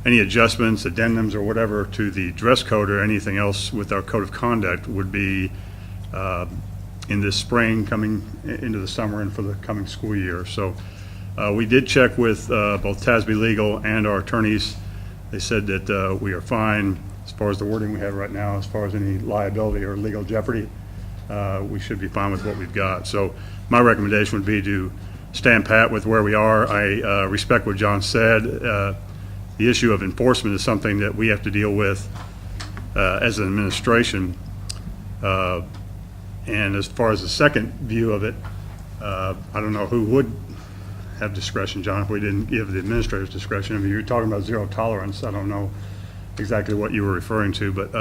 any adjustments, addendums, or whatever to the dress code or anything else with our code of conduct would be in this spring, coming into the summer and for the coming school year. So we did check with both TASB Legal and our attorneys. They said that we are fine as far as the wording we have right now, as far as any liability or legal jeopardy. We should be fine with what we've got. So my recommendation would be to stand pat with where we are. I respect what John said. The issue of enforcement is something that we have to deal with as an administration. And as far as the second view of it, I don't know who would have discretion, John, if we didn't give the administrators discretion. I mean, you're talking about zero tolerance. I don't know exactly what you were referring to, but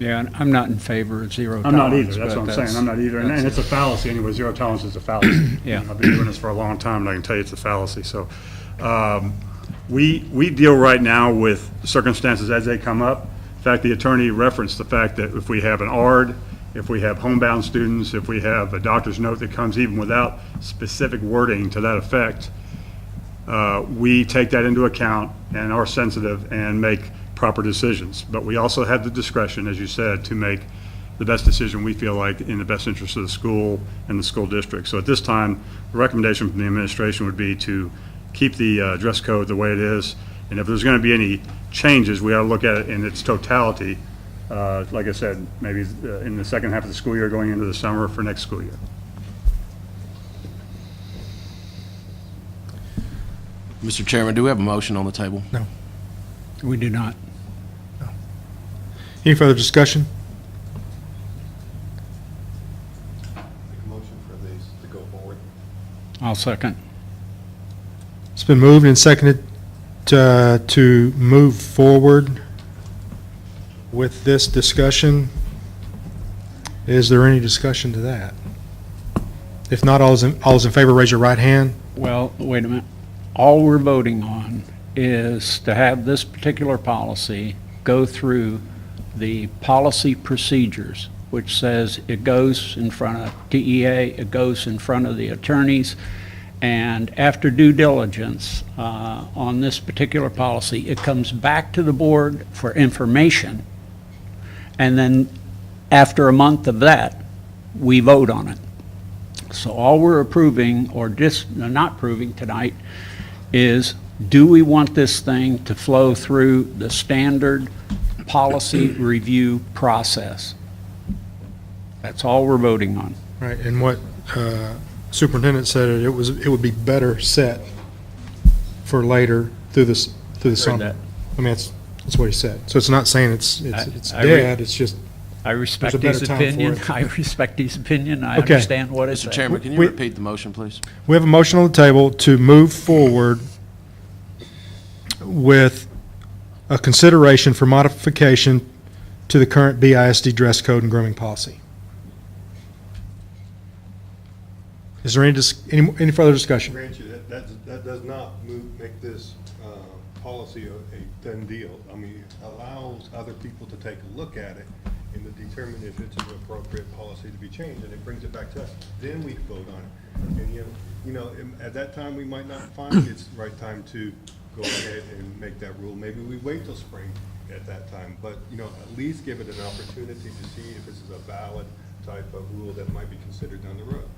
Yeah, I'm not in favor of zero I'm tolerance. not either. That's what I'm saying. I'm not either. And it's a fallacy anyway. Zero tolerance is a fallacy. Yeah. I've been doing this for a long time, and I can tell you it's a fallacy. So we deal right now with circumstances as they come up. In fact, the attorney referenced the fact that if we have an ARD, if we have homebound students, if we have a doctor's note that comes even without specific wording to that effect, we take that into account and are sensitive and make proper decisions. But we also have the discretion, as you said, to make the best decision we feel like in the best interest of the school and the school district. So at this time, the recommendation from the administration would be to keep the dress code the way it is. And if there's going to be any changes, we ought to look at it in its totality. Like I said, maybe in the second half of the school year going into the summer for next school year. Mr. Chairman, do we have a motion on the table? No. We do not. Any further discussion? Make a motion for these to go forward. I'll second. It's been moved and seconded to move forward with this discussion. Is there any discussion to that? If not, all those in favor, raise your right hand. Well, wait a minute. All we're voting on is to have this particular policy go through the policy procedures, which says it goes in front of DEA, it goes in front of the attorneys, and after due diligence on this particular policy, it comes back to the board for information, and then after a month of that, we vote on it. So all we're approving, or just not approving tonight, is do we want this thing to flow through the standard policy review process? That's all we're voting on. Right, and what superintendent said, it would be better set for later through the summer. that. I mean, that's what he said. So it's not saying it's dead, it's just I respect there's a better his time for opinion. it. I respect his opinion. I Okay. understand what it's Mr. Chairman, can you repeat the motion, please? We have a motion on the table to move forward with a consideration for modification to the current BISD dress code and grooming policy. Is there any further discussion? Grant you, that does not make this policy a done deal. I mean, it allows other people to take a look at it and to determine if it's an appropriate policy to be changed, and it brings it back to us. Then we vote on it. And, you know, at that time, we might not find it's the right time to go ahead and make that rule. Maybe we wait till spring at that time, but, you know, at least give it an opportunity to see if this is a valid type of rule that might be considered down the road.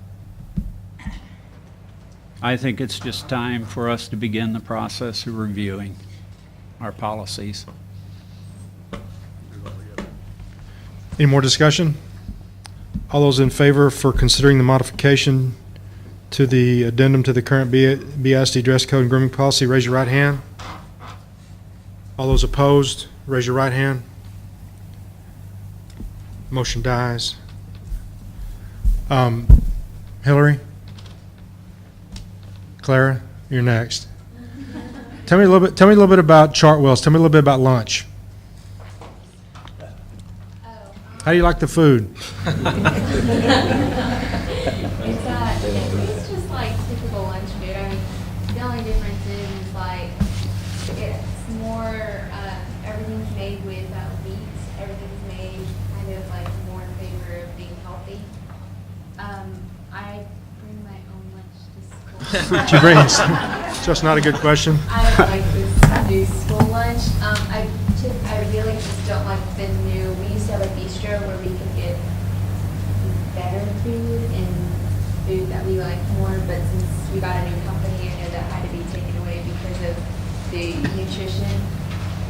I think it's just time for us to begin the process of reviewing our policies. Any more discussion? All those in favor for considering the modification to the addendum to the current BISD dress code and grooming policy, raise your right hand. All those opposed, raise your right hand. Motion dies. Hillary? Clara, you're next. Tell me a little bit about Chartwell's. Tell me a little bit about lunch. How do you like the food? It's just like typical lunch food. I mean, the only difference is like it's more everything's made with wheat. Everything's made kind of like more in favor of being healthy. I bring my own lunch to school. She brings, just not a good question. I don't like this new school lunch. I really just don't like the new, we used to have a bistro where we could get better food and food that we like more, but since we got a new company, I know that had to be taken away because of the nutrition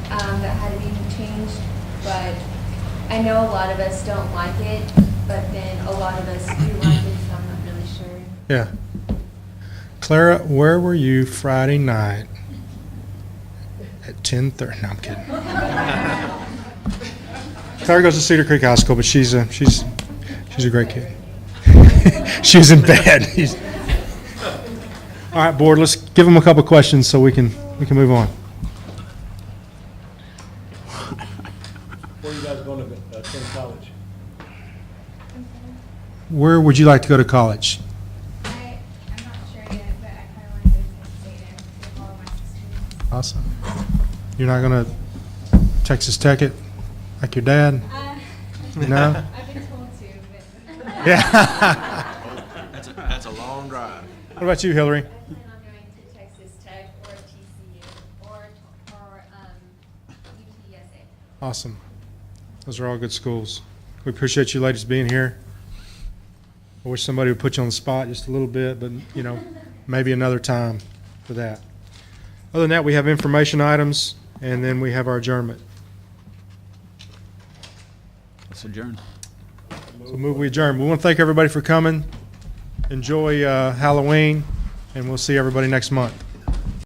that had to be changed. But I know a lot of us don't like it, but then a lot of us do like it, so I'm not really sure. Yeah. Clara, where were you Friday night at 10:30? No, I'm kidding. Clara goes to Cedar Creek High School, but she's a great kid. She was in bed. All right, board. Let's give them a couple questions so we can move on. Where are you guys going to attend college? Where would you like to go to college? I'm not sure yet, but I kind of want to go to Texas A&M with all of my sisters. Awesome. You're not going to Texas Tech it like your dad? No? I've been told to, but... Yeah. That's a long drive. What about you, Hillary? I plan on going to Texas Tech or TCU or UTSA. Awesome. Those are all good schools. We appreciate you ladies being here. I wish somebody would put you on the spot just a little bit, but, maybe another time for that. Other than that, we have information items, and then we have our adjournment. Let's adjourn. So we adjourn. We want to thank everybody for coming. Enjoy Halloween, and we'll see everybody next month.